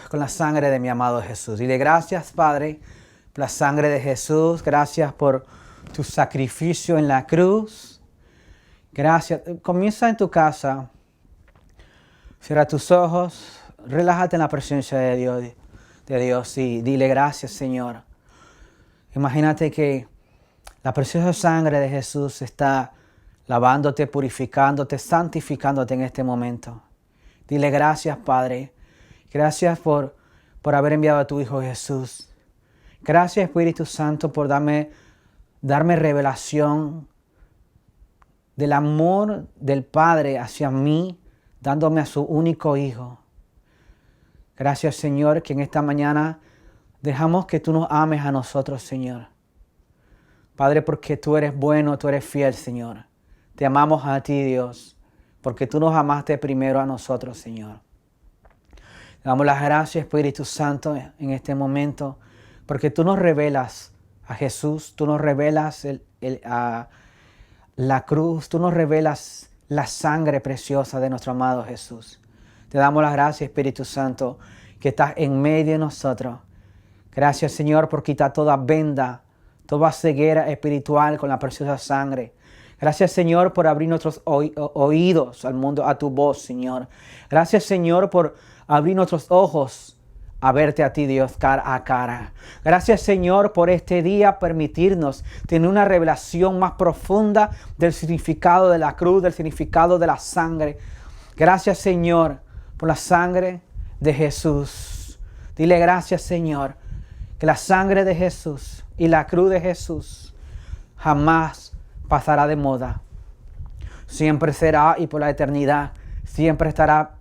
con la sangre de mi amado Jesús. Dile gracias, Padre, por la sangre de Jesús. Gracias por tu sacrificio en la cruz. Gracias. Comienza en tu casa. Cierra tus ojos. Relájate en la presencia de Dios y dile gracias, Señor. Imagínate que la preciosa sangre de Jesús está lavándote, purificándote, santificándote en este momento. Dile gracias, Padre. Gracias por haber enviado a tu Hijo Jesús. Gracias, Espíritu Santo, por darme revelación del amor del Padre hacia mí, dándome a su único Hijo. Gracias, Señor, que en esta mañana dejamos que tú nos ames a nosotros, Señor. Padre, porque tú eres bueno, tú eres fiel, Señor. Te amamos a ti, Dios, porque tú nos amaste primero a nosotros, Señor. Te damos las gracias, Espíritu Santo, en este momento, porque tú nos revelas a Jesús, tú nos revelas a la cruz, tú nos revelas la sangre preciosa de nuestro amado Jesús. Te damos las gracias, Espíritu Santo, que estás en medio de nosotros. Gracias, Señor, por quitar toda venda, toda ceguera espiritual con la preciosa sangre. Gracias, Señor, por abrir nuestros oídos al mundo, a tu voz, Señor. Gracias, Señor, por abrir nuestros ojos a verte a ti, Dios, cara a cara. Gracias, Señor, por este día permitirnos tener una revelación más profunda del significado de la cruz, del significado de la sangre. Gracias, Señor, por la sangre de Jesús. Dile gracias, Señor, que la sangre de Jesús y la cruz de Jesús jamás pasará de moda. Siempre será, y por la eternidad siempre estará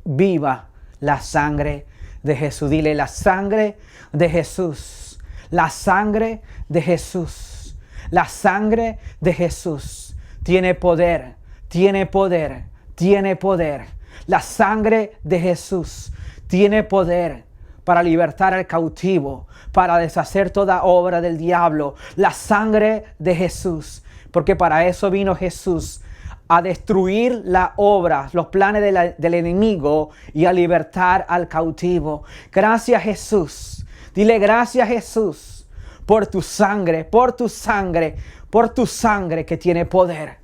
viva la sangre de Jesús. Dile la sangre de Jesús. La sangre de Jesús. La sangre de Jesús tiene poder, tiene poder, tiene poder. La sangre de Jesús tiene poder para libertar al cautivo, para deshacer toda obra del diablo. La sangre de Jesús, porque para eso vino Jesús, a destruir la obra, los planes del enemigo y a libertar al cautivo. Gracias, Jesús. Dile gracias, Jesús, por tu sangre, por tu sangre, por tu sangre que tiene poder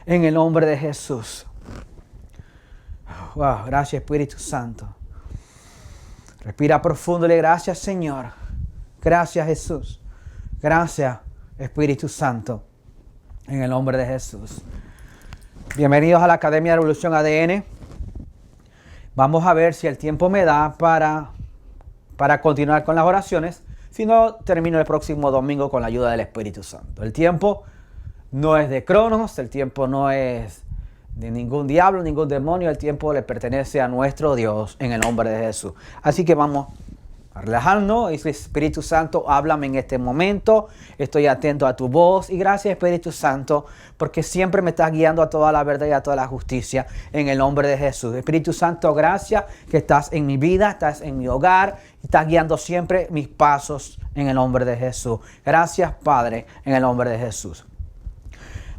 en el nombre de Jesús. Wow, gracias, Espíritu Santo. Respira profundo, dile gracias, Señor. Gracias, Jesús. Gracias, Espíritu Santo, en el nombre de Jesús. Bienvenidos a la Academia de Revolución ADN. Vamos a ver si el tiempo me da para continuar con las oraciones. Si no, termino el próximo domingo con la ayuda del Espíritu Santo. El tiempo no es de Cronos, el tiempo no es de ningún diablo, ningún demonio. El tiempo le pertenece a nuestro Dios en el nombre de Jesús. Así que vamos a relajarnos. Espíritu Santo, háblame en este momento. Estoy atento a tu voz. Y gracias, Espíritu Santo, porque siempre me estás guiando a toda la verdad y a toda la justicia en el nombre de Jesús. Espíritu Santo, gracias que estás en mi vida, estás en mi hogar y estás guiando siempre mis pasos en el nombre de Jesús. Gracias, Padre, en el nombre de Jesús.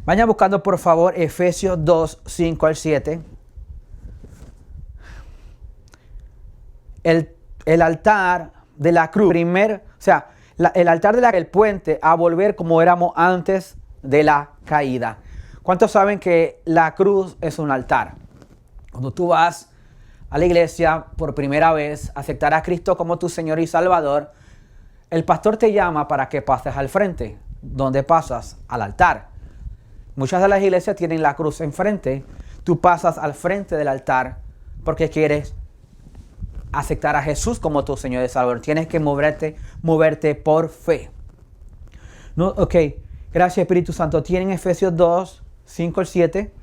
Vayan buscando, por favor, Efesios 2, 5 al 7. El altar de la cruz, el altar del puente a volver como éramos antes de la caída. ¿Cuántos saben que la cruz es un altar? Cuando tú vas a la iglesia por primera vez a aceptar a Cristo como tu Señor y Salvador, el pastor te llama para que pases al frente. ¿Dónde pasas? Al altar. Muchas de las iglesias tienen la cruz enfrente. Tú pasas al frente del altar porque quieres aceptar a Jesús como tu Señor y Salvador. Tienes que moverte por fe. No, ok, gracias, Espíritu Santo. Tienen Efesios 2, 5 al 7.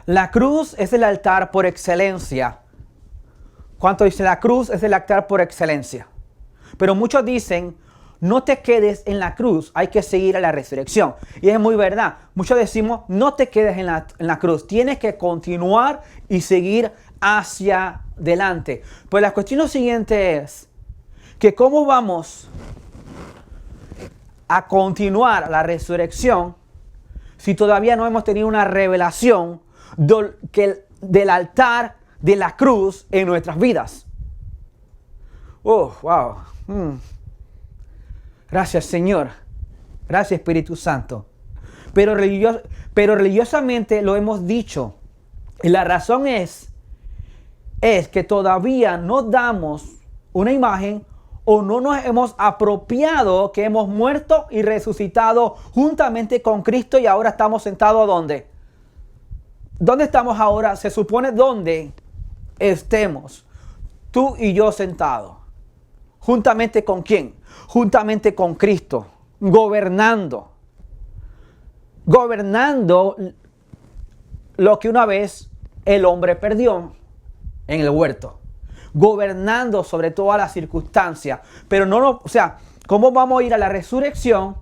La cruz es el altar por excelencia. ¿Cuánto dice? La cruz es el altar por excelencia. Pero muchos dicen, no te quedes en la cruz, hay que seguir a la resurrección. Y es muy verdad. Muchos decimos, no te quedes en la cruz. Tienes que continuar y seguir hacia adelante. Pues la cuestión siguiente es que cómo vamos a continuar la resurrección si todavía no hemos tenido una revelación del altar de la cruz en nuestras vidas. Oh, wow. Gracias, Señor. Gracias, Espíritu Santo. Pero religiosamente lo hemos dicho. Y la razón es que todavía no damos una imagen o no nos hemos apropiado que hemos muerto y resucitado juntamente con Cristo y ahora estamos sentados ¿dónde? ¿Dónde estamos ahora? Se supone donde estemos. Tú y yo sentados. ¿Juntamente con quién? Juntamente con Cristo. Gobernando. Gobernando lo que una vez el hombre perdió en el huerto. Gobernando sobre todas las circunstancias. Pero ¿cómo vamos a ir a la resurrección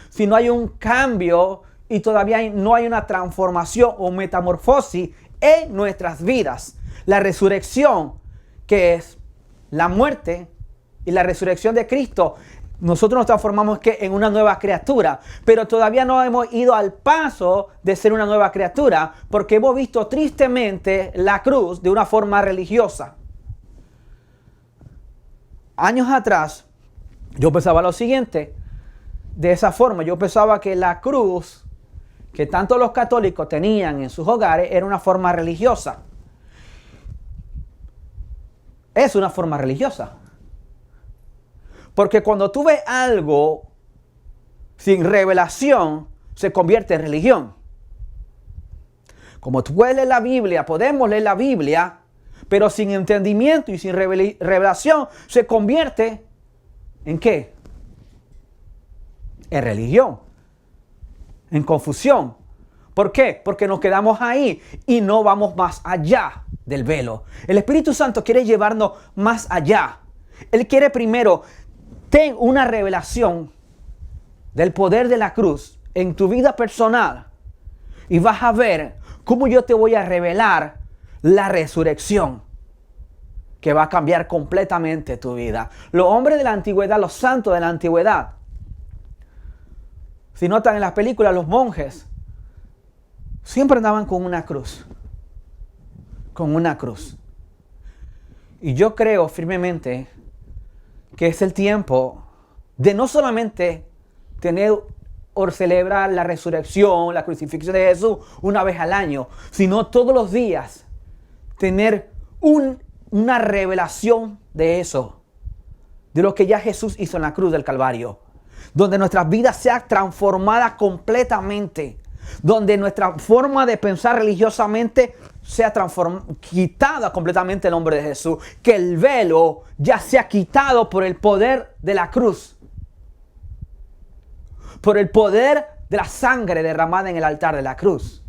si no hay un cambio y todavía no hay una transformación o metamorfosis en nuestras vidas? La resurrección, que es la muerte y la resurrección de Cristo, nosotros nos transformamos en una nueva criatura, pero todavía no hemos ido al paso de ser una nueva criatura porque hemos visto tristemente la cruz de una forma religiosa. Años atrás, yo pensaba lo siguiente, de esa forma, yo pensaba que la cruz que tanto los católicos tenían en sus hogares era una forma religiosa. Es una forma religiosa. Porque cuando tú ves algo sin revelación, se convierte en religión. Como tú puedes leer la Biblia, podemos leer la Biblia, pero sin entendimiento y sin revelación, se convierte ¿en qué? En religión, en confusión. ¿Por qué? Porque nos quedamos ahí y no vamos más allá del velo. El Espíritu Santo quiere llevarnos más allá. Él quiere primero ten una revelación del poder de la cruz en tu vida personal y vas a ver cómo yo te voy a revelar la resurrección que va a cambiar completamente tu vida. Los hombres de la antigüedad, los santos de la antigüedad, si notan en las películas, los monjes siempre andaban con una cruz. Con una cruz. Y yo creo firmemente que es el tiempo de no solamente tener o celebrar la resurrección, la crucifixión de Jesús una vez al año, sino todos los días tener una revelación de eso, de lo que ya Jesús hizo en la cruz del Calvario, donde nuestras vidas sean transformadas completamente, donde nuestra forma de pensar religiosamente sea quitada completamente el nombre de Jesús, que el velo ya sea quitado por el poder de la cruz, por el poder de la sangre derramada en el altar de la cruz.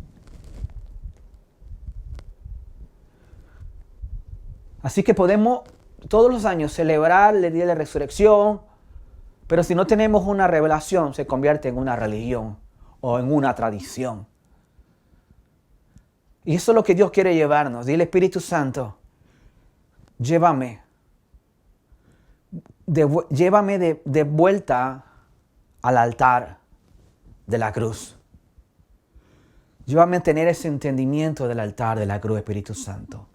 Así que podemos todos los años celebrar el día de la resurrección, pero si no tenemos una revelación se convierte en una religión o en una tradición. Y eso es lo que Dios quiere llevarnos. Dile, Espíritu Santo, llévame de vuelta al altar de la cruz. Llévame a tener ese entendimiento del altar de la cruz, Espíritu Santo.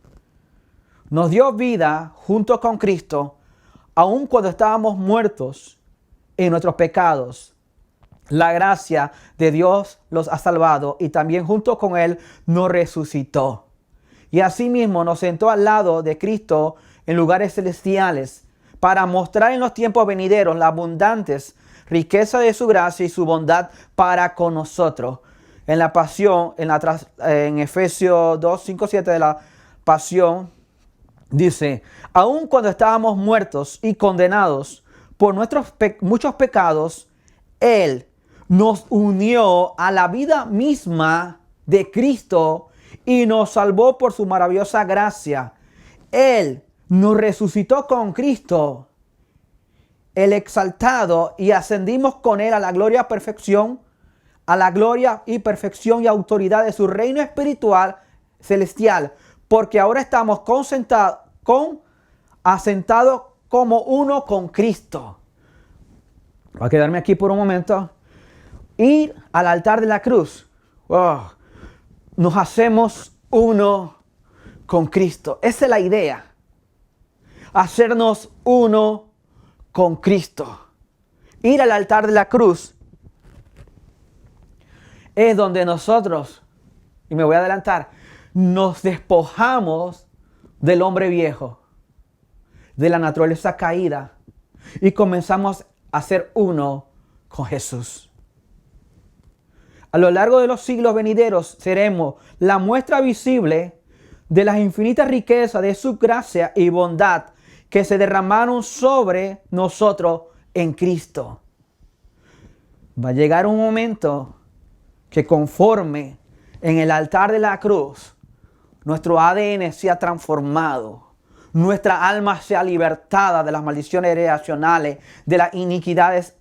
Nos dio vida junto con Cristo, aun cuando estábamos muertos en nuestros pecados. La gracia de Dios los ha salvado y también junto con Él nos resucitó. Y asimismo nos sentó al lado de Cristo en lugares celestiales para mostrar en los tiempos venideros la abundantes riqueza de su gracia y su bondad para con nosotros. En la pasión, en Efesios 2, 5, 7 de la pasión, dice, aun cuando estábamos muertos y condenados por nuestros muchos pecados, Él nos unió a la vida misma de Cristo y nos salvó por su maravillosa gracia. Él nos resucitó con Cristo, el exaltado, y ascendimos con Él a la gloria, perfección, a la gloria y perfección y autoridad de su reino espiritual celestial, porque ahora estamos asentados como uno con Cristo. Voy a quedarme aquí por un momento. Ir al altar de la cruz. Nos hacemos uno con Cristo. Esa es la idea. Hacernos uno con Cristo. Ir al altar de la cruz es donde nosotros, y me voy a adelantar, nos despojamos del hombre viejo, de la naturaleza caída, y comenzamos a ser uno con Jesús. A lo largo de los siglos venideros seremos la muestra visible de las infinitas riquezas de su gracia y bondad que se derramaron sobre nosotros en Cristo. Va a llegar un momento que conforme en el altar de la cruz, nuestro ADN sea transformado, nuestra alma sea libertada de las maldiciones generacionales, de las iniquidades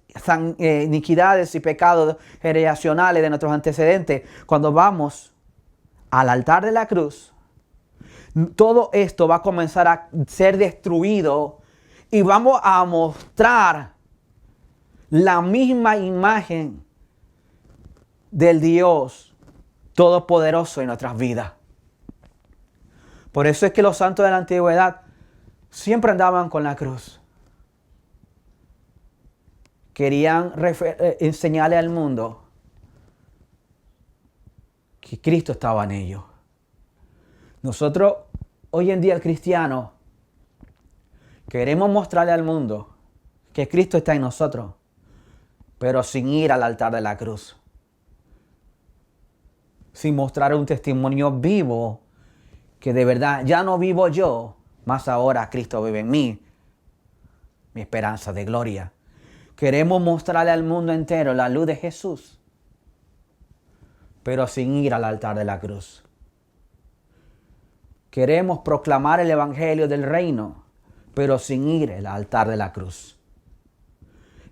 y pecados generacionales de nuestros antecedentes. Cuando vamos al altar de la cruz, todo esto va a comenzar a ser destruido y vamos a mostrar la misma imagen del Dios Todopoderoso en nuestras vidas. Por eso es que los santos de la antigüedad siempre andaban con la cruz. Querían enseñarle al mundo que Cristo estaba en ellos. Nosotros, hoy en día, el cristiano, queremos mostrarle al mundo que Cristo está en nosotros, pero sin ir al altar de la cruz. Sin mostrar un testimonio vivo que de verdad ya no vivo yo, más ahora Cristo vive en mí, mi esperanza de gloria. Queremos mostrarle al mundo entero la luz de Jesús, pero sin ir al altar de la cruz. Queremos proclamar el evangelio del reino, pero sin ir al altar de la cruz.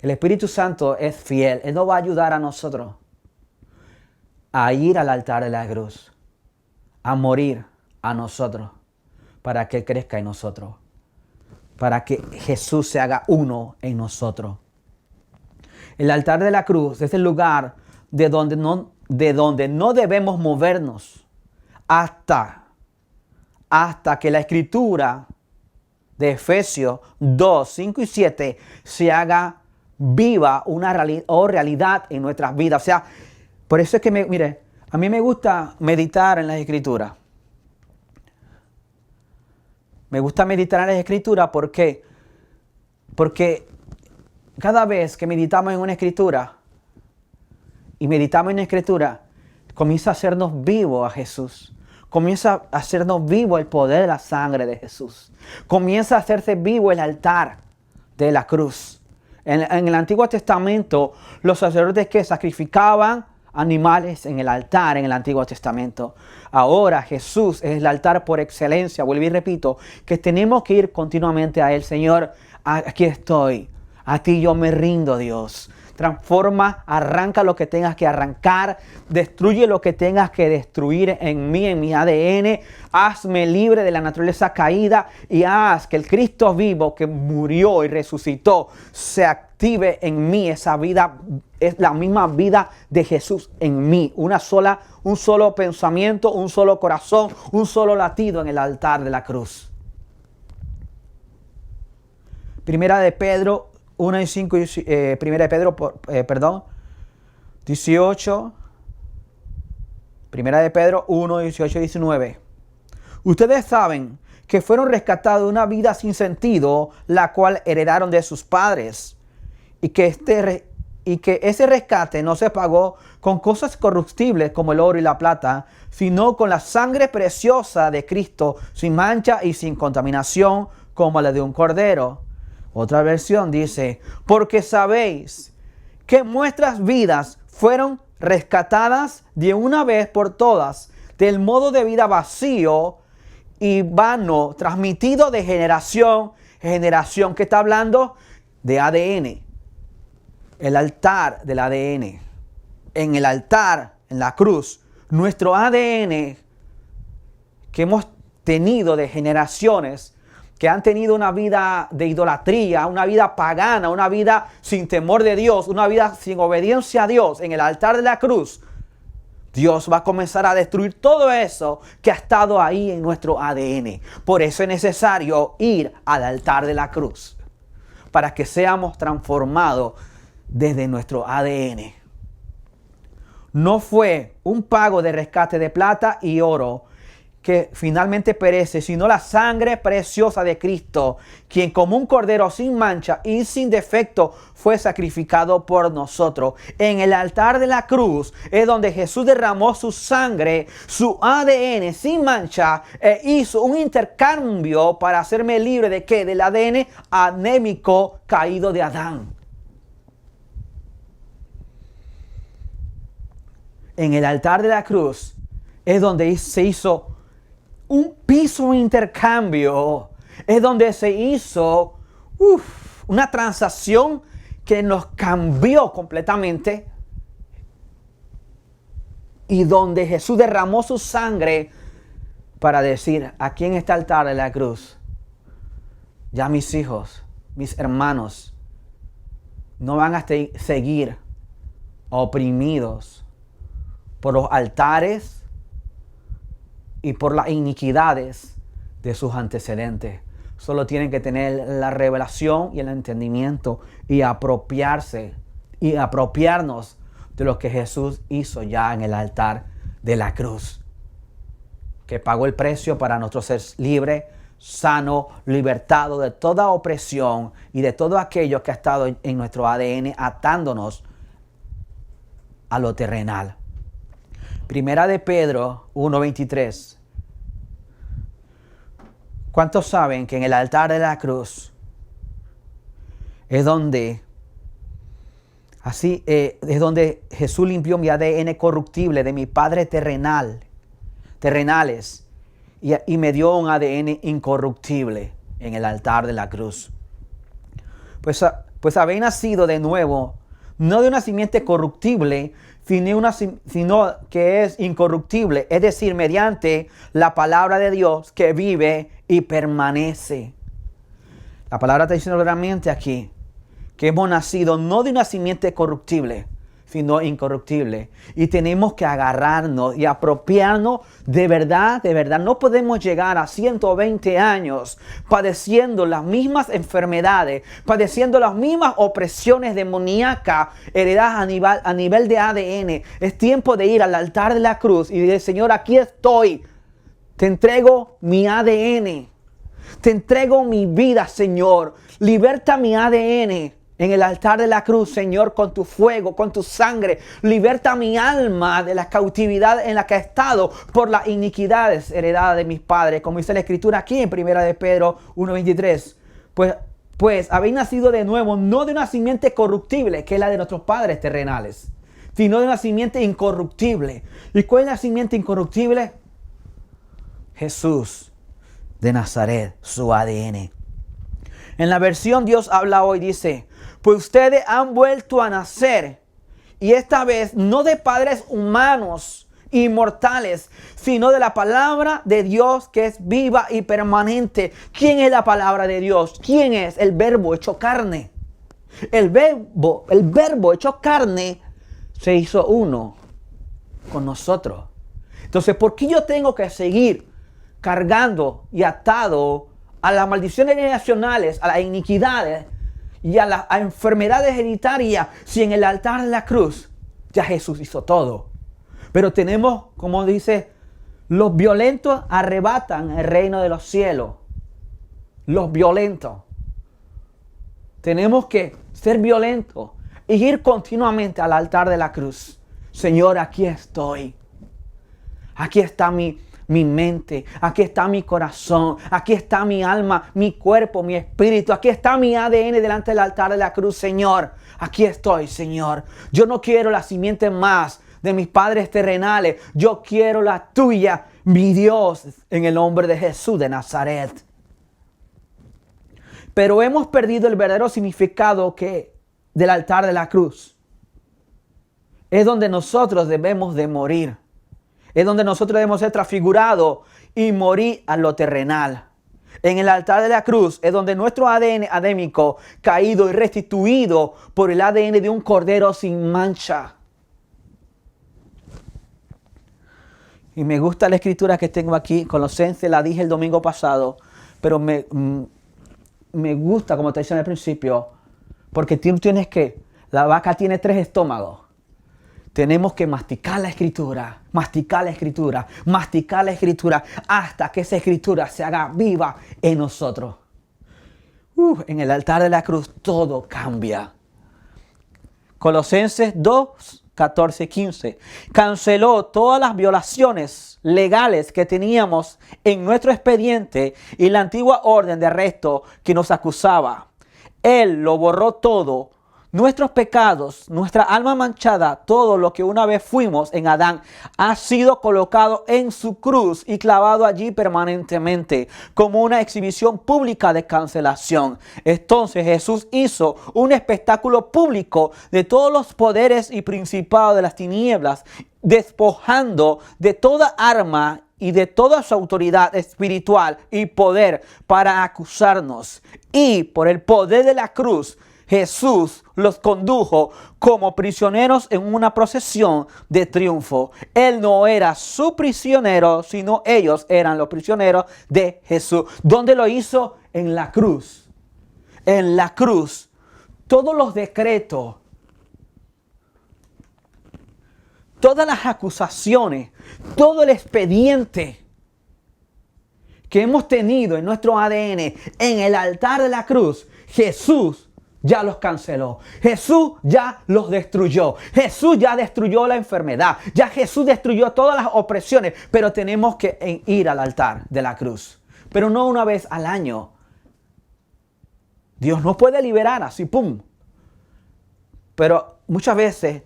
El Espíritu Santo es fiel. Él nos va a ayudar a nosotros a ir al altar de la cruz, a morir a nosotros, para que Él crezca en nosotros, para que Jesús se haga uno en nosotros. El altar de la cruz es el lugar de donde no debemos movernos hasta que la Escritura de Efesios 2, 5 y 7 se haga viva una realidad en nuestras vidas. O sea, por eso es que, mire, a mí me gusta meditar en las Escrituras. Me gusta meditar en las Escrituras porque cada vez que meditamos en una Escritura y meditamos en la Escritura, comienza a hacernos vivo a Jesús. Comienza a hacernos vivo el poder de la sangre de Jesús. Comienza a hacerse vivo el altar de la cruz. En el Antiguo Testamento, los sacerdotes que sacrificaban animales en el altar en el Antiguo Testamento. Ahora Jesús es el altar por excelencia. Vuelvo y repito, que tenemos que ir continuamente a Él. Señor, aquí estoy. A ti yo me rindo, Dios. Transforma, arranca lo que tengas que arrancar, destruye lo que tengas que destruir en mí, en mi ADN. Hazme libre de la naturaleza caída y haz que el Cristo vivo que murió y resucitó se active en mí. Esa vida es la misma vida de Jesús en mí. Un solo pensamiento, un solo corazón, un solo latido en el altar de la cruz. Primera de Pedro 1 y 5, Primera de Pedro, 18, Primera de Pedro 1, 18 y 19. Ustedes saben que fueron rescatados de una vida sin sentido, la cual heredaron de sus padres, y que ese rescate no se pagó con cosas corruptibles como el oro y la plata, sino con la sangre preciosa de Cristo, sin mancha y sin contaminación, como la de un cordero. Otra versión dice, porque sabéis que vuestras vidas fueron rescatadas de una vez por todas del modo de vida vacío y vano, transmitido de generación en generación. ¿Qué está hablando? De ADN. El altar del ADN. En el altar, en la cruz, nuestro ADN que hemos tenido de generaciones, que han tenido una vida de idolatría, una vida pagana, una vida sin temor de Dios, una vida sin obediencia a Dios, en el altar de la cruz, Dios va a comenzar a destruir todo eso que ha estado ahí en nuestro ADN. Por eso es necesario ir al altar de la cruz, para que seamos transformados desde nuestro ADN. No fue un pago de rescate de plata y oro que finalmente perece, sino la sangre preciosa de Cristo, quien como un cordero sin mancha y sin defecto fue sacrificado por nosotros. En el altar de la cruz es donde Jesús derramó su sangre, su ADN sin mancha, e hizo un intercambio para hacerme libre ¿de qué? Del ADN anémico caído de Adán. En el altar de la cruz es donde se hizo un piso de intercambio. Es donde se hizo una transacción que nos cambió completamente. Y donde Jesús derramó su sangre para decir, aquí en este altar de la cruz, ya mis hijos, mis hermanos, no van a seguir oprimidos por los altares y por las iniquidades de sus antecedentes. Solo tienen que tener la revelación y el entendimiento y apropiarse y apropiarnos de lo que Jesús hizo ya en el altar de la cruz, que pagó el precio para nosotros ser libres, sano, libertado de toda opresión y de todo aquello que ha estado en nuestro ADN atándonos a lo terrenal. Primera de Pedro 1:23. ¿Cuántos saben que en el altar de la cruz es donde es donde Jesús limpió mi ADN corruptible de mi padre terrenales y me dio un ADN incorruptible en el altar de la cruz? Pues habéis nacido de nuevo, no de una simiente corruptible, sino que es incorruptible, es decir, mediante la palabra de Dios que vive y permanece. La palabra está diciendo claramente aquí que hemos nacido no de una simiente corruptible, sino incorruptible. Y tenemos que agarrarnos y apropiarnos de verdad, de verdad. No podemos llegar a 120 años padeciendo las mismas enfermedades, padeciendo las mismas opresiones demoníacas heredadas a nivel de ADN. Es tiempo de ir al altar de la cruz y decir, Señor, aquí estoy. Te entrego mi ADN. Te entrego mi vida, Señor. Liberta mi ADN. En el altar de la cruz, Señor, con tu fuego, con tu sangre, liberta mi alma de la cautividad en la que he estado por las iniquidades heredadas de mis padres. Como dice la Escritura aquí en 1 de Pedro 1:23. Pues habéis nacido de nuevo, no de una simiente corruptible, que es la de nuestros padres terrenales, sino de una simiente incorruptible. ¿Y cuál es la simiente incorruptible? Jesús de Nazaret, su ADN. En la versión Dios habla hoy, dice, pues ustedes han vuelto a nacer, y esta vez no de padres humanos inmortales, sino de la palabra de Dios que es viva y permanente. ¿Quién es la palabra de Dios? ¿Quién es? El verbo hecho carne. El verbo hecho carne se hizo uno con nosotros. Entonces, ¿por qué yo tengo que seguir cargando y atado a las maldiciones generacionales, a las iniquidades y a enfermedades hereditarias, si en el altar de la cruz ya Jesús hizo todo? Pero tenemos, como dice, los violentos arrebatan el reino de los cielos. Los violentos. Tenemos que ser violentos y ir continuamente al altar de la cruz. Señor, aquí estoy. Aquí está mi mente, aquí está mi corazón, aquí está mi alma, mi cuerpo, mi espíritu, aquí está mi ADN delante del altar de la cruz, Señor. Aquí estoy, Señor. Yo no quiero la simiente más de mis padres terrenales. Yo quiero la tuya, mi Dios, en el nombre de Jesús de Nazaret. Pero hemos perdido el verdadero significado del altar de la cruz. Es donde nosotros debemos de morir. Es donde nosotros debemos ser transfigurados y morir a lo terrenal. En el altar de la cruz es donde nuestro ADN adémico caído y restituido por el ADN de un cordero sin mancha. Y me gusta la escritura que tengo aquí, Colosenses, la dije el domingo pasado, pero me gusta, como te decía al principio, porque tú tienes que, la vaca tiene 3 estómagos. Tenemos que masticar la escritura, masticar la escritura, masticar la escritura, hasta que esa escritura se haga viva en nosotros. En el altar de la cruz todo cambia. Colosenses 2, 14, 15. Canceló todas las violaciones legales que teníamos en nuestro expediente y la antigua orden de arresto que nos acusaba. Él lo borró todo. Nuestros pecados, nuestra alma manchada, todo lo que una vez fuimos en Adán, ha sido colocado en su cruz y clavado allí permanentemente, como una exhibición pública de cancelación. Entonces Jesús hizo un espectáculo público de todos los poderes y principados de las tinieblas, despojando de toda arma y de toda su autoridad espiritual y poder para acusarnos. Y por el poder de la cruz, Jesús los condujo como prisioneros en una procesión de triunfo. Él no era su prisionero, sino ellos eran los prisioneros de Jesús. ¿Dónde lo hizo? En la cruz. En la cruz. Todos los decretos, todas las acusaciones, todo el expediente que hemos tenido en nuestro ADN, en el altar de la cruz, Jesús ya los canceló. Jesús ya los destruyó. Jesús ya destruyó la enfermedad. Ya Jesús destruyó todas las opresiones. Pero tenemos que ir al altar de la cruz. Pero no una vez al año. Dios nos puede liberar así, ¡pum! Pero muchas veces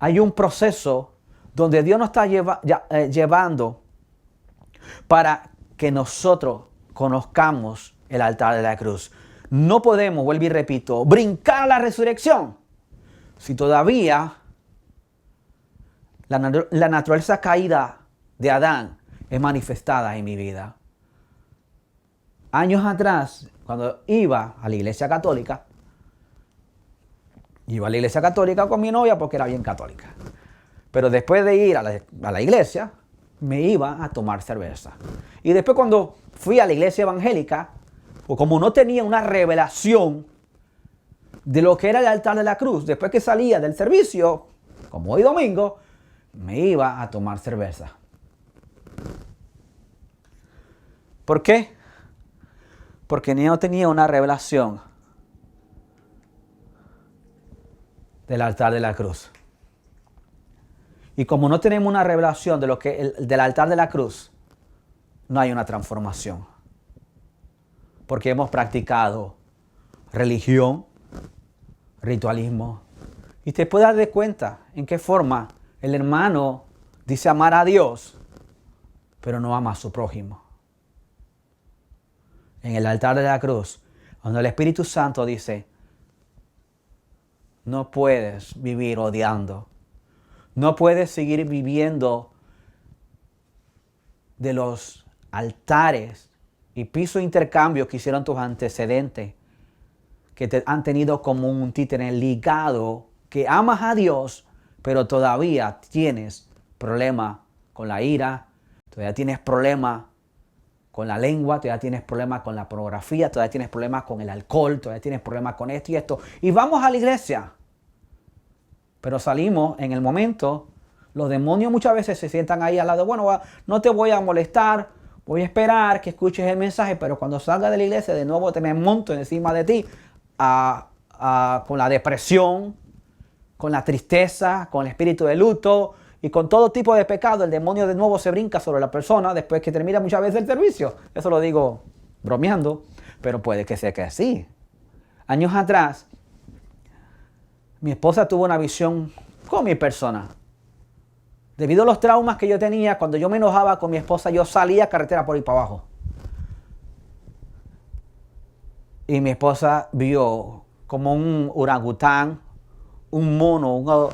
hay un proceso donde Dios nos está llevando para que nosotros conozcamos el altar de la cruz. No podemos, vuelvo y repito, brincar a la resurrección si todavía la naturaleza caída de Adán es manifestada en mi vida. Años atrás, cuando iba a la iglesia católica con mi novia porque era bien católica. Pero después de ir a la iglesia, me iba a tomar cerveza. Y después cuando fui a la iglesia evangélica, o como no tenía una revelación de lo que era el altar de la cruz, después que salía del servicio, como hoy domingo, me iba a tomar cerveza. ¿Por qué? Porque no tenía una revelación del altar de la cruz. Y como no tenemos una revelación de lo que del altar de la cruz, no hay una transformación. Porque hemos practicado religión, ritualismo. Y te puedes dar cuenta en qué forma el hermano dice amar a Dios, pero no ama a su prójimo. En el altar de la cruz, cuando el Espíritu Santo dice, no puedes vivir odiando. No puedes seguir viviendo de los altares y piso de intercambio que hicieron tus antecedentes, que te han tenido como un títere ligado, que amas a Dios, pero todavía tienes problema con la ira, todavía tienes problema con la lengua, todavía tienes problemas con la pornografía, todavía tienes problemas con el alcohol, todavía tienes problemas con esto y esto. Y vamos a la iglesia. Pero salimos en el momento, los demonios muchas veces se sientan ahí al lado. Bueno, no te voy a molestar, voy a esperar que escuches el mensaje, pero cuando salga de la iglesia de nuevo te me monto encima de ti con la depresión, con la tristeza, con el espíritu de luto y con todo tipo de pecado. El demonio de nuevo se brinca sobre la persona después que termina muchas veces el servicio. Eso lo digo bromeando, pero puede que sea que sí. Años atrás, mi esposa tuvo una visión con mi persona. Debido a los traumas que yo tenía, cuando yo me enojaba con mi esposa, yo salía a carretera por ahí para abajo. Y mi esposa vio como un orangután, un mono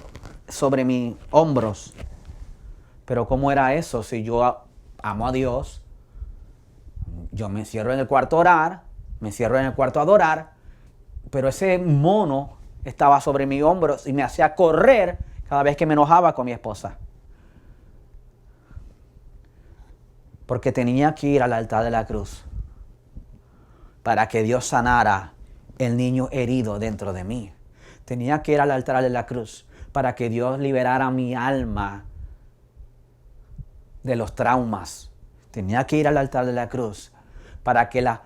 sobre mis hombros. Pero ¿cómo era eso? Si yo amo a Dios, yo me encierro en el cuarto a orar, me encierro en el cuarto a adorar, pero ese mono estaba sobre mis hombros y me hacía correr cada vez que me enojaba con mi esposa. Porque tenía que ir al altar de la cruz para que Dios sanara el niño herido dentro de mí. Tenía que ir al altar de la cruz para que Dios liberara mi alma de los traumas. Tenía que ir al altar de la cruz para que los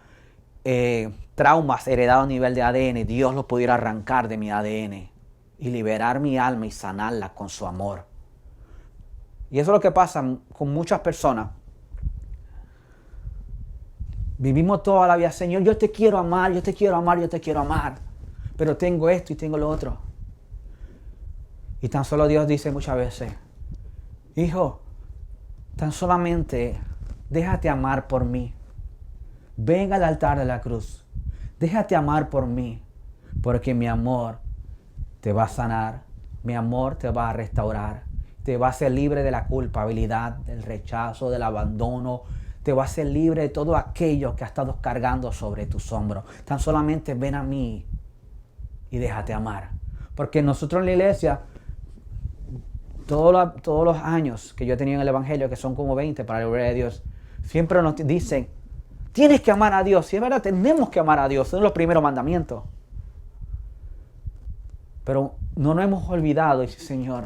traumas heredados a nivel de ADN, Dios los pudiera arrancar de mi ADN y liberar mi alma y sanarla con su amor. Y eso es lo que pasa con muchas personas. Vivimos toda la vida, Señor, yo te quiero amar, yo te quiero amar, yo te quiero amar. Pero tengo esto y tengo lo otro. Y tan solo Dios dice muchas veces, hijo, tan solamente déjate amar por mí. Ven al altar de la cruz. Déjate amar por mí. Porque mi amor te va a sanar. Mi amor te va a restaurar. Te va a hacer libre de la culpabilidad, del rechazo, del abandono. Te va a hacer libre de todo aquello que ha estado cargando sobre tus hombros. Tan solamente ven a mí y déjate amar. Porque nosotros en la iglesia, todos los años que yo he tenido en el Evangelio, que son como 20 para la gloria de Dios, siempre nos dicen, tienes que amar a Dios. Y es verdad, tenemos que amar a Dios. Son los primeros mandamientos. Pero no nos hemos olvidado, Señor,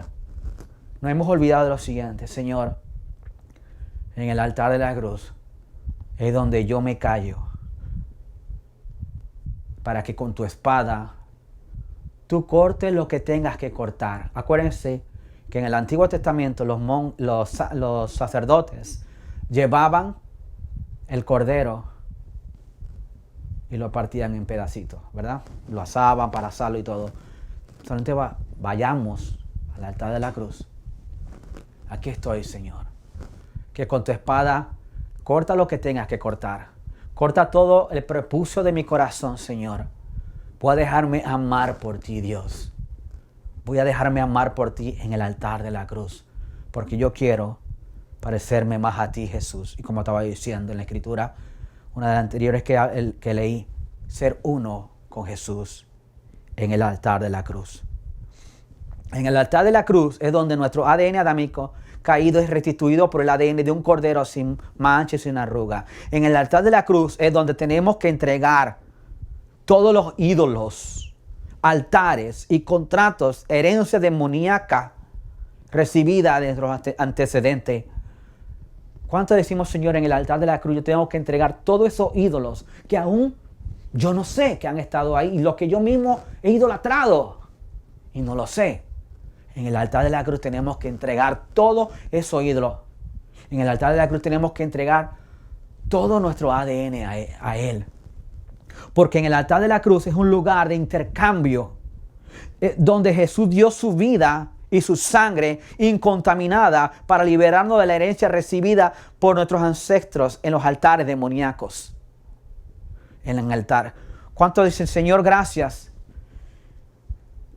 nos hemos olvidado de lo siguiente, Señor, en el altar de la cruz es donde yo me callo para que con tu espada tú cortes lo que tengas que cortar. Acuérdense que en el Antiguo Testamento los sacerdotes llevaban el cordero y lo partían en pedacitos, ¿verdad? Lo asaban para asarlo y todo. Solamente vayamos al altar de la cruz. Aquí estoy, Señor. Que con tu espada corta lo que tengas que cortar. Corta todo el prepucio de mi corazón, Señor. Voy a dejarme amar por ti, Dios. Voy a dejarme amar por ti en el altar de la cruz. Porque yo quiero parecerme más a ti, Jesús. Y como estaba diciendo en la Escritura, una de las anteriores que leí, ser uno con Jesús en el altar de la cruz. En el altar de la cruz es donde nuestro ADN adámico caído es restituido por el ADN de un cordero sin mancha y sin arruga. En el altar de la cruz es donde tenemos que entregar todos los ídolos, altares y contratos, herencia demoníaca recibida de nuestros antecedentes. ¿Cuánto decimos, Señor, en el altar de la cruz yo tengo que entregar todos esos ídolos que aún yo no sé que han estado ahí y los que yo mismo he idolatrado y no lo sé? En el altar de la cruz tenemos que entregar todos esos ídolos. En el altar de la cruz tenemos que entregar todo nuestro ADN a Él. Porque en el altar de la cruz es un lugar de intercambio donde Jesús dio su vida y su sangre incontaminada para liberarnos de la herencia recibida por nuestros ancestros en los altares demoníacos. En el altar. ¿Cuántos dicen, Señor, gracias?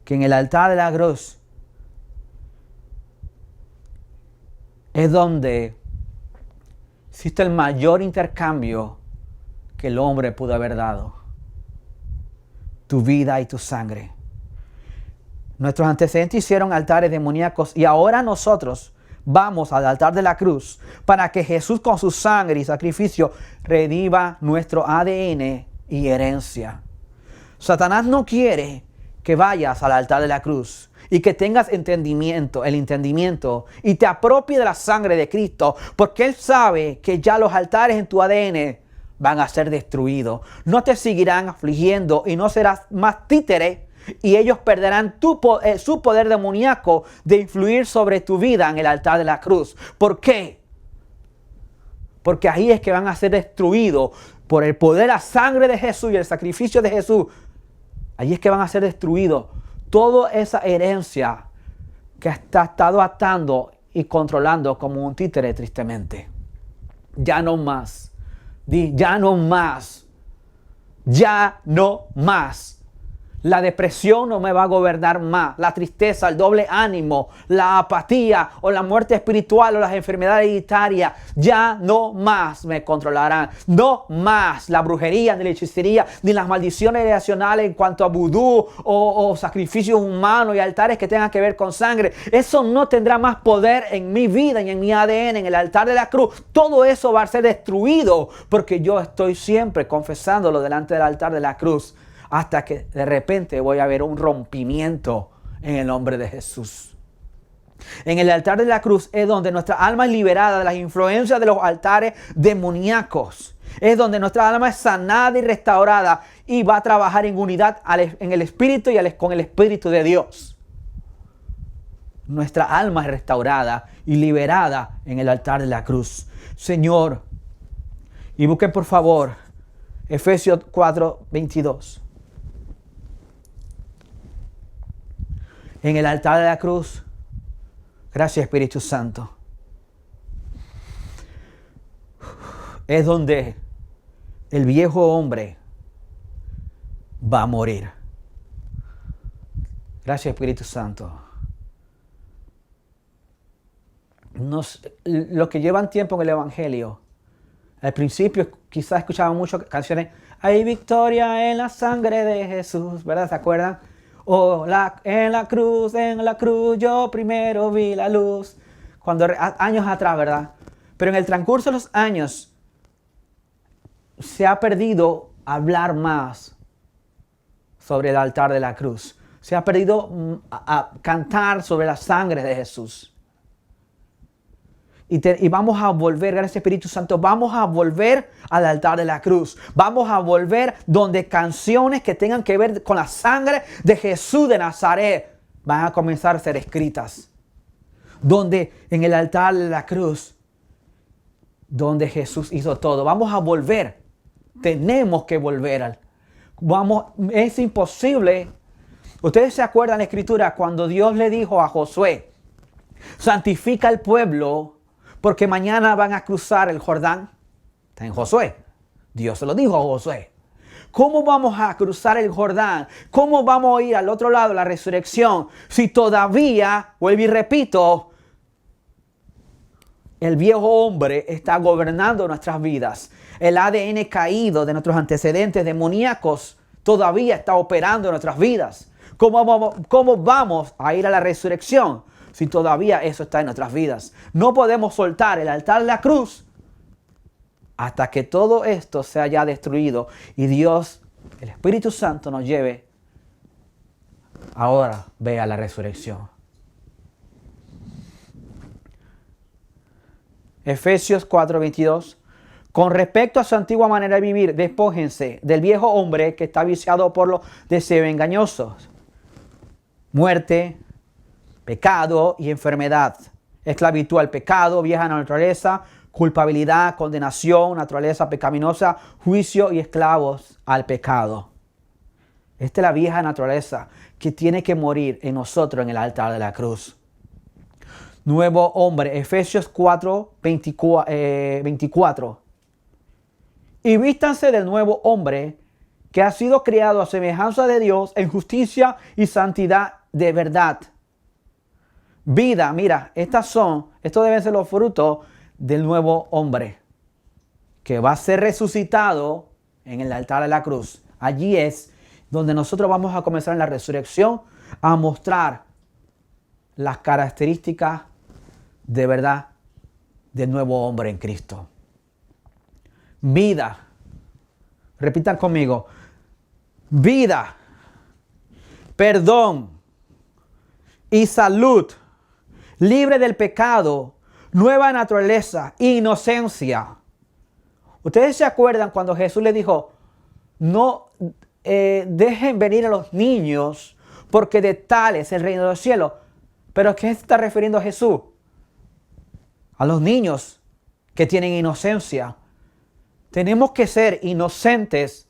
Que en el altar de la cruz es donde existe el mayor intercambio que el hombre pudo haber dado. Tu vida y tu sangre. Nuestros antecedentes hicieron altares demoníacos y ahora nosotros vamos al altar de la cruz para que Jesús con su sangre y sacrificio reviva nuestro ADN y herencia. Satanás no quiere que vayas al altar de la cruz y que tengas el entendimiento y te apropies de la sangre de Cristo, porque Él sabe que ya los altares en tu ADN van a ser destruidos. No te seguirán afligiendo y no serás más títere y ellos perderán su poder demoníaco de influir sobre tu vida en el altar de la cruz. ¿Por qué? Porque ahí es que van a ser destruidos por el poder de la sangre de Jesús y el sacrificio de Jesús. Allí es que van a ser destruidos toda esa herencia que ha estado atando y controlando como un títere tristemente. Ya no más. Ya no más. Ya no más. La depresión no me va a gobernar más. La tristeza, el doble ánimo, la apatía o la muerte espiritual o las enfermedades hereditarias ya no más me controlarán. No más la brujería, ni la hechicería, ni las maldiciones relacionales en cuanto a vudú o sacrificios humanos y altares que tengan que ver con sangre. Eso no tendrá más poder en mi vida y en mi ADN, en el altar de la cruz. Todo eso va a ser destruido porque yo estoy siempre confesándolo delante del altar de la cruz. Hasta que de repente voy a ver un rompimiento en el nombre de Jesús. En el altar de la cruz es donde nuestra alma es liberada de las influencias de los altares demoníacos. Es donde nuestra alma es sanada y restaurada y va a trabajar en unidad en el Espíritu y con el Espíritu de Dios. Nuestra alma es restaurada y liberada en el altar de la cruz. Señor, y busquen por favor Efesios 4:22. En el altar de la cruz. Gracias, Espíritu Santo. Es donde el viejo hombre va a morir. Gracias, Espíritu Santo. Los que llevan tiempo en el Evangelio, al principio quizás escuchaban muchas canciones. Hay victoria en la sangre de Jesús, ¿verdad? ¿Se acuerdan? O en la cruz, yo primero vi la luz. Años atrás, ¿verdad? Pero en el transcurso de los años se ha perdido hablar más sobre el altar de la cruz. Se ha perdido a cantar sobre la sangre de Jesús. Y vamos a volver, gracias Espíritu Santo, vamos a volver al altar de la cruz. Vamos a volver donde canciones que tengan que ver con la sangre de Jesús de Nazaret van a comenzar a ser escritas. Donde en el altar de la cruz, donde Jesús hizo todo. Vamos a volver. Tenemos que volver. Es imposible. Ustedes se acuerdan en la Escritura cuando Dios le dijo a Josué, santifica al pueblo porque mañana van a cruzar el Jordán. Está en Josué. Dios se lo dijo a Josué. ¿Cómo vamos a cruzar el Jordán? ¿Cómo vamos a ir al otro lado, la resurrección? Si todavía, vuelvo y repito, el viejo hombre está gobernando nuestras vidas. El ADN caído de nuestros antecedentes demoníacos todavía está operando en nuestras vidas. ¿Cómo vamos a ir a la resurrección si todavía eso está en nuestras vidas? No podemos soltar el altar de la cruz hasta que todo esto sea ya destruido y Dios, el Espíritu Santo, nos lleve ahora ve a la resurrección. Efesios 4:22. Con respecto a su antigua manera de vivir, despójense del viejo hombre que está viciado por los deseos engañosos. Muerte, pecado y enfermedad. Esclavitud al pecado, vieja naturaleza, culpabilidad, condenación, naturaleza pecaminosa, juicio y esclavos al pecado. Esta es la vieja naturaleza que tiene que morir en nosotros en el altar de la cruz. Nuevo hombre, Efesios 4:24. Y vístanse del nuevo hombre que ha sido creado a semejanza de Dios en justicia y santidad de verdad. Vida, mira, estos deben ser los frutos del nuevo hombre que va a ser resucitado en el altar de la cruz. Allí es donde nosotros vamos a comenzar en la resurrección a mostrar las características de verdad del nuevo hombre en Cristo. Vida. Repitan conmigo. Vida, perdón y salud, libre del pecado, nueva naturaleza, inocencia. Ustedes se acuerdan cuando Jesús les dijo, no dejen venir a los niños porque de tales es el reino de los cielos. ¿Pero a qué se está refiriendo Jesús? A los niños que tienen inocencia. Tenemos que ser inocentes,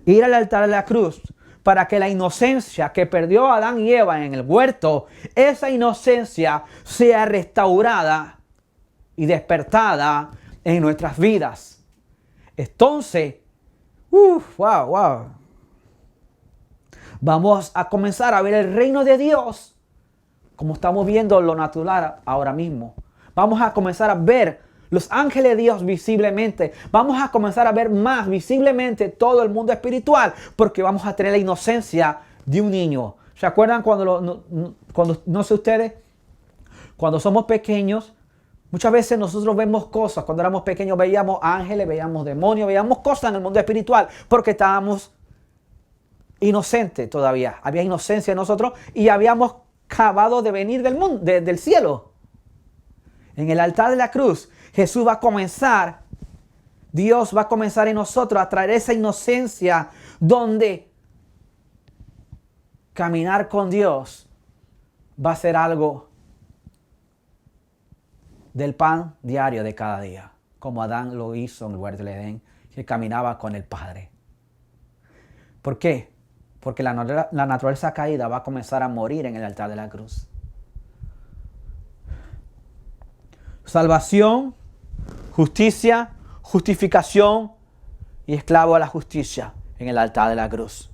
ir al altar de la cruz para que la inocencia que perdió Adán y Eva en el huerto, esa inocencia sea restaurada y despertada en nuestras vidas. Entonces, wow. Vamos a comenzar a ver el reino de Dios como estamos viendo lo natural ahora mismo. Vamos a comenzar a ver los ángeles de Dios visiblemente. Vamos a comenzar a ver más visiblemente todo el mundo espiritual porque vamos a tener la inocencia de un niño. ¿Se acuerdan cuando no sé ustedes, cuando somos pequeños? Muchas veces nosotros vemos cosas. Cuando éramos pequeños veíamos ángeles, veíamos demonios, veíamos cosas en el mundo espiritual porque estábamos inocentes todavía. Había inocencia en nosotros y habíamos acabado de venir del mundo, del cielo. En el altar de la cruz, Jesús va a comenzar, Dios va a comenzar en nosotros a traer esa inocencia donde caminar con Dios va a ser algo del pan diario de cada día, como Adán lo hizo en el huerto del Edén, que caminaba con el Padre. ¿Por qué? Porque la naturaleza caída va a comenzar a morir en el altar de la cruz. Salvación, justicia, justificación y esclavo a la justicia en el altar de la cruz.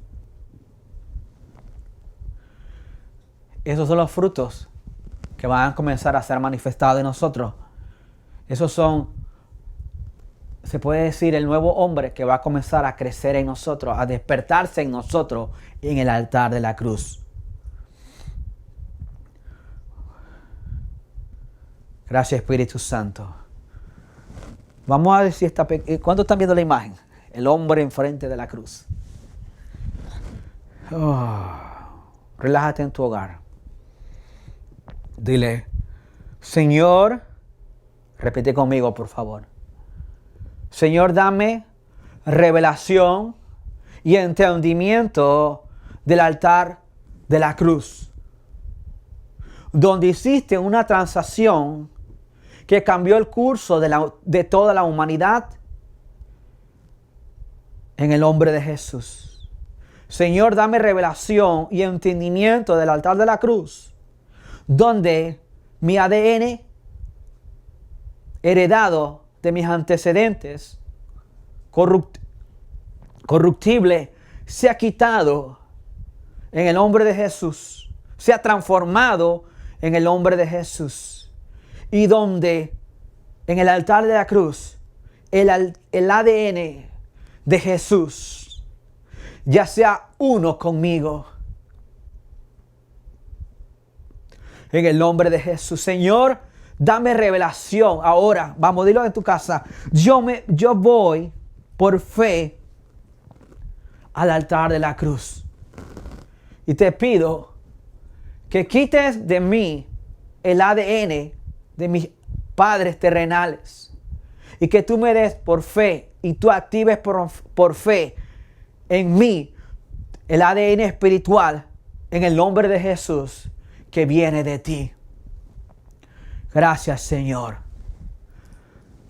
Esos son los frutos que van a comenzar a ser manifestados en nosotros. Esos son, se puede decir, el nuevo hombre que va a comenzar a crecer en nosotros, a despertarse en nosotros en el altar de la cruz. Gracias, Espíritu Santo. Vamos a decir, ¿cuántos están viendo la imagen? El hombre enfrente de la cruz. Relájate en tu hogar. Dile, Señor, repite conmigo, por favor. Señor, dame revelación y entendimiento del altar de la cruz, donde hiciste una transacción que cambió el curso de toda la humanidad en el nombre de Jesús. Señor, dame revelación y entendimiento del altar de la cruz, donde mi ADN heredado de mis antecedentes corruptible se ha quitado en el nombre de Jesús, se ha transformado en el nombre de Jesús. Y donde en el altar de la cruz el ADN de Jesús ya sea uno conmigo. En el nombre de Jesús, Señor, dame revelación. Ahora, vamos, dilo en tu casa. Yo voy por fe al altar de la cruz. Y te pido que quites de mí el ADN de mis padres terrenales. Y que tú me des por fe y tú actives por fe en mí el ADN espiritual en el nombre de Jesús que viene de ti. Gracias, Señor.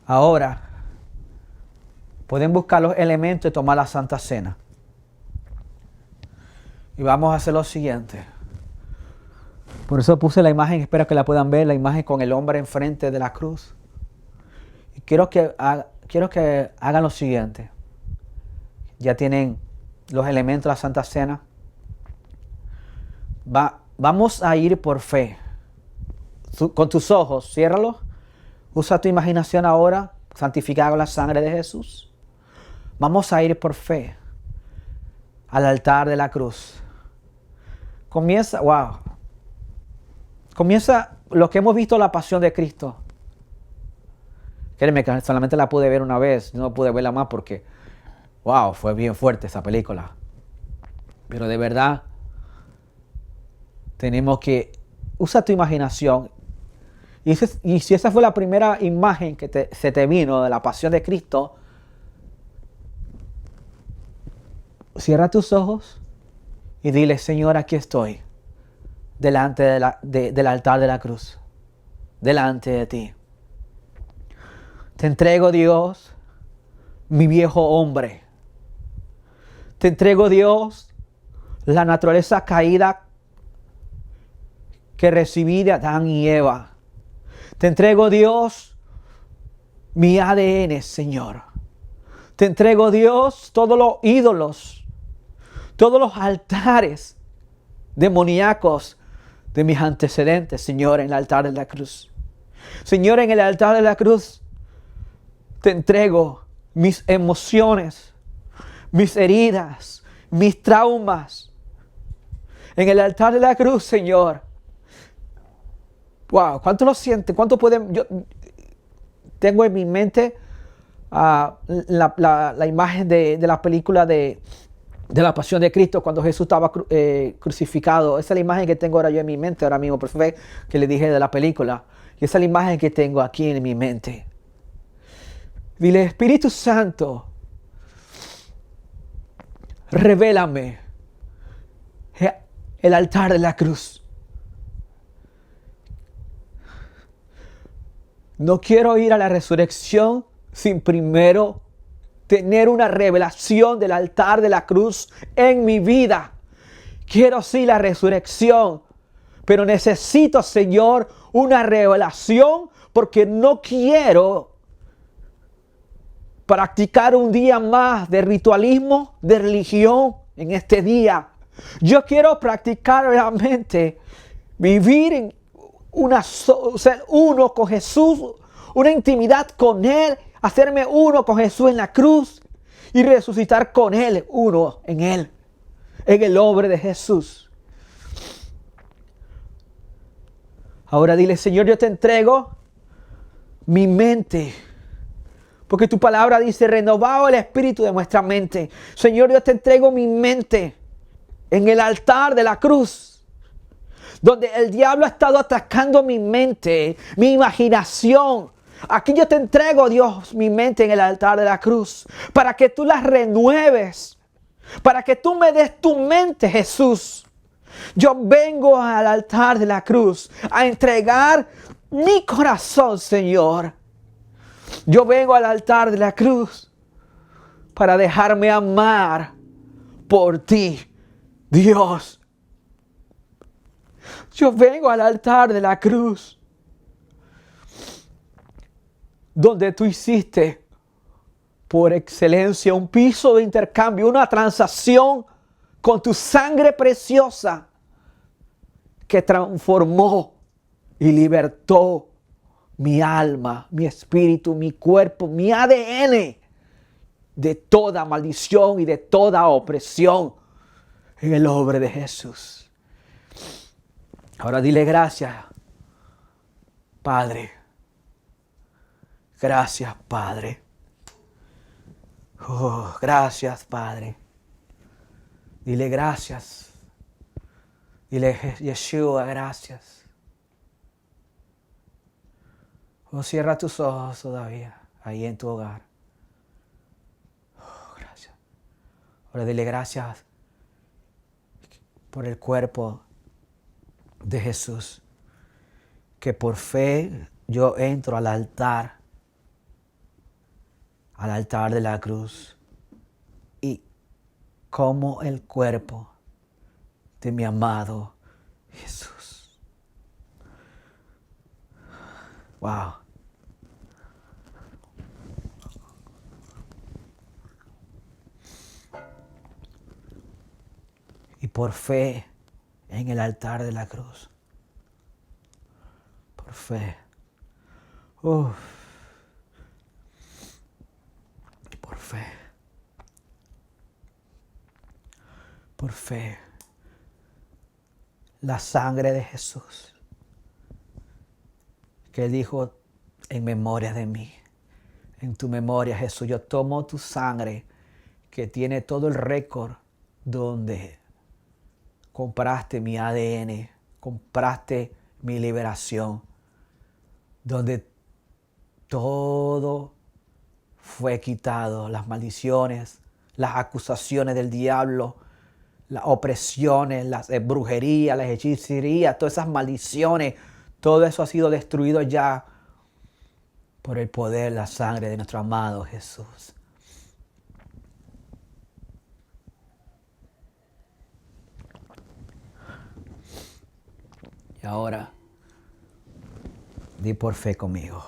Ahora pueden buscar los elementos y tomar la Santa Cena. Y vamos a hacer lo siguiente. Por eso puse la imagen, espero que la puedan ver, la imagen con el hombre enfrente de la cruz. Y quiero que hagan lo siguiente. Ya tienen los elementos de la Santa Cena. Vamos a ir por fe. Con tus ojos, ciérralos. Usa tu imaginación ahora, santificada con la sangre de Jesús. Vamos a ir por fe al altar de la cruz. Comienza lo que hemos visto, la pasión de Cristo. Créeme que solamente la pude ver una vez, no pude verla más porque, fue bien fuerte esa película. Pero de verdad, tenemos que usar tu imaginación. Y si esa fue la primera imagen que se te vino de la pasión de Cristo, cierra tus ojos y dile, Señor, aquí estoy, delante del altar de la cruz, delante de ti. Te entrego, Dios, mi viejo hombre. Te entrego, Dios, la naturaleza caída que recibí de Adán y Eva. Te entrego, Dios, mi ADN, Señor. Te entrego, Dios, todos los ídolos, todos los altares demoníacos de mis antecedentes, Señor, en el altar de la cruz. Señor, en el altar de la cruz te entrego mis emociones, mis heridas, mis traumas. En el altar de la cruz, Señor. Wow, ¿cuánto lo sienten? ¿Cuánto pueden? Yo tengo en mi mente la imagen de la película de la pasión de Cristo cuando Jesús estaba crucificado. Esa es la imagen que tengo ahora yo en mi mente ahora mismo, por favor, que le dije de la película. Y esa es la imagen que tengo aquí en mi mente. Dile, Espíritu Santo, revélame el altar de la cruz. No quiero ir a la resurrección sin primero tener una revelación del altar de la cruz en mi vida. Quiero sí la resurrección, pero necesito, Señor, una revelación porque no quiero practicar un día más de ritualismo, de religión en este día. Yo quiero practicar realmente, vivir en ser uno con Jesús, una intimidad con Él, hacerme uno con Jesús en la cruz y resucitar con Él, uno en Él, en el nombre de Jesús. Ahora dile, Señor, yo te entrego mi mente, porque tu palabra dice, renovado el espíritu de nuestra mente. Señor, yo te entrego mi mente en el altar de la cruz, donde el diablo ha estado atacando mi mente, mi imaginación. Aquí yo te entrego, Dios, mi mente en el altar de la cruz, para que tú la renueves, para que tú me des tu mente, Jesús. Yo vengo al altar de la cruz a entregar mi corazón, Señor. Yo vengo al altar de la cruz para dejarme amar por ti, Dios. Yo vengo al altar de la cruz donde tú hiciste por excelencia un piso de intercambio, una transacción con tu sangre preciosa que transformó y libertó mi alma, mi espíritu, mi cuerpo, mi ADN de toda maldición y de toda opresión en el nombre de Jesús. Ahora dile gracias, Padre. Gracias, Padre. Oh, gracias, Padre. Dile gracias. Dile, Yeshua, gracias. Oh, cierra tus ojos todavía, ahí en tu hogar. Oh, gracias. Ahora dile gracias por el cuerpo de Jesús, que por fe yo entro al altar de la cruz, y como el cuerpo de mi amado Jesús. Wow. Y por fe en el altar de la cruz. Por fe. Por fe. Por fe. La sangre de Jesús, que dijo, en memoria de mí. En tu memoria, Jesús, yo tomo tu sangre que tiene todo el récord donde compraste mi ADN, compraste mi liberación, donde todo fue quitado, las maldiciones, las acusaciones del diablo, las opresiones, las brujerías, las hechicerías, todas esas maldiciones, todo eso ha sido destruido ya por el poder, la sangre de nuestro amado Jesús. Y ahora, di por fe conmigo.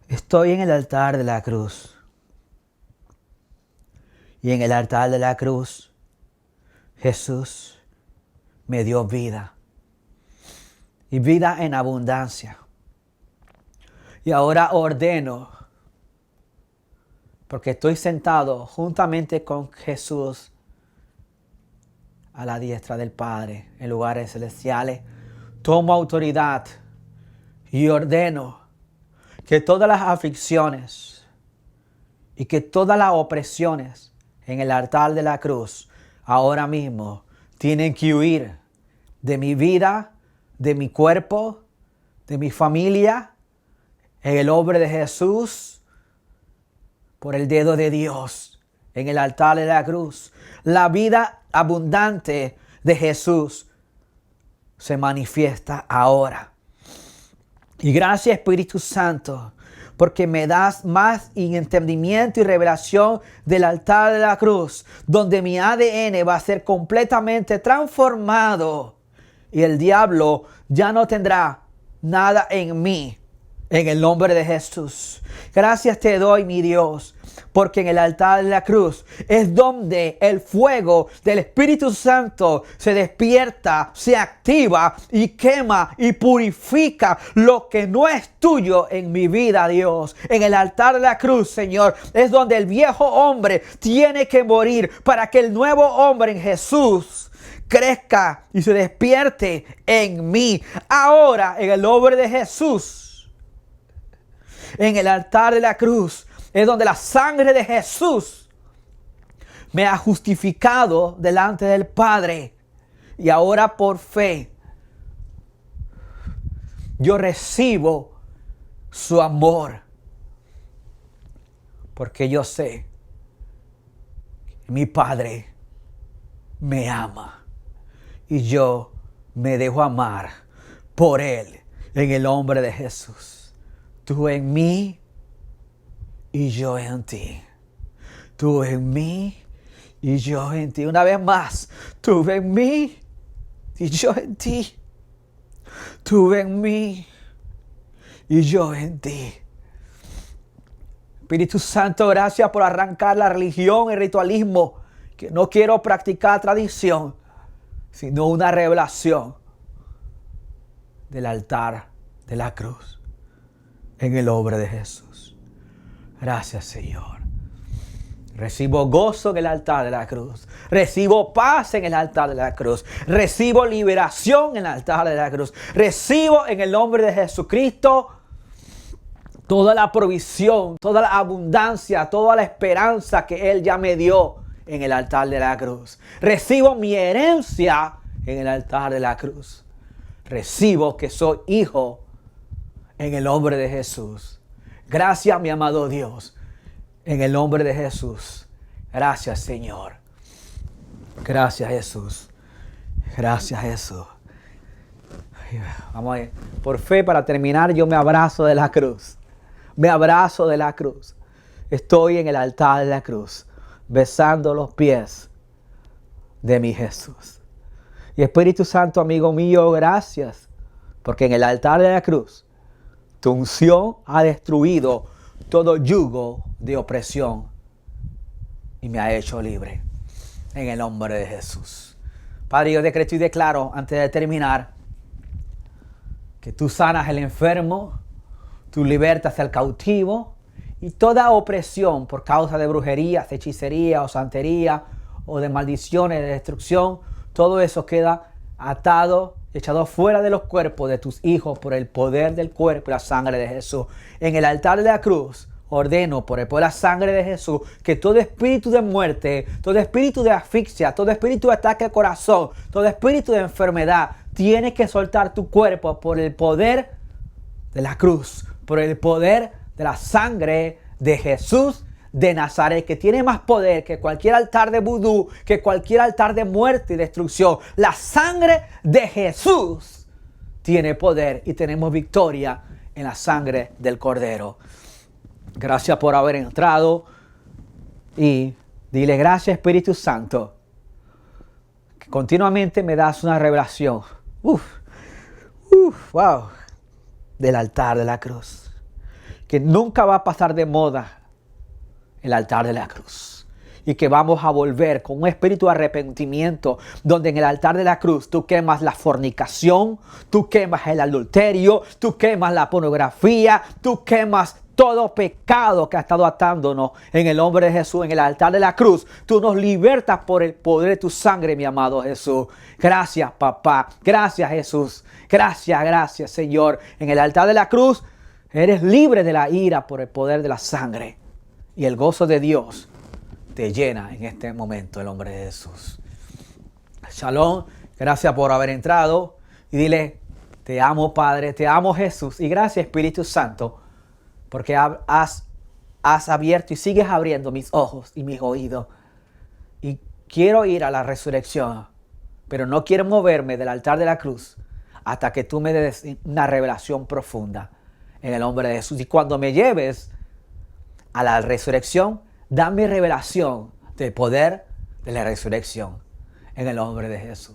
Estoy en el altar de la cruz. Y en el altar de la cruz Jesús me dio vida y vida en abundancia. Y ahora ordeno, porque estoy sentado juntamente con Jesús a la diestra del Padre en lugares celestiales, tomo autoridad y ordeno que todas las aflicciones y que todas las opresiones en el altar de la cruz ahora mismo tienen que huir de mi vida, de mi cuerpo, de mi familia, en el nombre de Jesús, por el dedo de Dios, en el altar de la cruz. La vida abundante de Jesús se manifiesta ahora. Y gracias, Espíritu Santo, porque me das más entendimiento y revelación del altar de la cruz, donde mi ADN va a ser completamente transformado y el diablo ya no tendrá nada en mí. En el nombre de Jesús. Gracias te doy, mi Dios, porque en el altar de la cruz es donde el fuego del Espíritu Santo se despierta, se activa y quema y purifica lo que no es tuyo en mi vida, Dios. En el altar de la cruz, Señor, es donde el viejo hombre tiene que morir para que el nuevo hombre en Jesús crezca y se despierte en mí. Ahora, en el nombre de Jesús, en el altar de la cruz es donde la sangre de Jesús me ha justificado delante del Padre. Y ahora por fe yo recibo su amor. Porque yo sé que mi Padre me ama. Y yo me dejo amar por Él en el nombre de Jesús. Tú en mí y yo en ti. Tú en mí y yo en ti. Una vez más, tú en mí y yo en ti. Tú en mí y yo en ti. Espíritu Santo, gracias por arrancar la religión, el ritualismo, que no quiero practicar tradición, sino una revelación del altar de la cruz. En el nombre de Jesús. Gracias, Señor. Recibo gozo en el altar de la cruz. Recibo paz en el altar de la cruz. Recibo liberación en el altar de la cruz. Recibo en el nombre de Jesucristo toda la provisión, toda la abundancia, toda la esperanza que Él ya me dio en el altar de la cruz. Recibo mi herencia en el altar de la cruz. Recibo que soy hijo en el nombre de Jesús. Gracias, mi amado Dios. En el nombre de Jesús. Gracias, Señor. Gracias, Jesús. Gracias, Jesús. Vamos a ver. Por fe, para terminar, yo me abrazo de la cruz. Me abrazo de la cruz. Estoy en el altar de la cruz, besando los pies de mi Jesús. Y Espíritu Santo, amigo mío, gracias. Porque en el altar de la cruz, tu unción ha destruido todo yugo de opresión y me ha hecho libre. En el nombre de Jesús. Padre, yo decreto y declaro, antes de terminar, que tú sanas al enfermo, tú libertas al cautivo y toda opresión por causa de brujería, hechicería o santería o de maldiciones, de destrucción, todo eso queda atado, echado fuera de los cuerpos de tus hijos por el poder del cuerpo y la sangre de Jesús. En el altar de la cruz ordeno por el poder de la sangre de Jesús que todo espíritu de muerte, todo espíritu de asfixia, todo espíritu de ataque al corazón, todo espíritu de enfermedad tiene que soltar tu cuerpo por el poder de la cruz, por el poder de la sangre de Jesús de Nazaret, que tiene más poder que cualquier altar de vudú, que cualquier altar de muerte y destrucción. La sangre de Jesús tiene poder y tenemos victoria en la sangre del Cordero. Gracias por haber entrado y dile gracias, Espíritu Santo, que continuamente me das una revelación. Wow, del altar de la cruz, que nunca va a pasar de moda el altar de la cruz. y que vamos a volver con un espíritu de arrepentimiento, donde en el altar de la cruz tú quemas la fornicación, tú quemas el adulterio, tú quemas la pornografía, tú quemas todo pecado que ha estado atándonos en el nombre de Jesús, en el altar de la cruz. Tú nos libertas por el poder de tu sangre, mi amado Jesús. Gracias, papá. Gracias, Jesús. Gracias, Señor. En el altar de la cruz eres libre de la ira por el poder de la sangre. Y el gozo de Dios te llena en este momento, en el nombre de Jesús. Shalom. Gracias por haber entrado. Y dile, te amo, Padre. Te amo, Jesús. Y gracias, Espíritu Santo, porque has abierto y sigues abriendo mis ojos y mis oídos. Y quiero ir a la resurrección, pero no quiero moverme del altar de la cruz hasta que tú me des una revelación profunda en el nombre de Jesús. Y cuando me lleves a la resurrección, dame revelación del poder de la resurrección en el nombre de Jesús.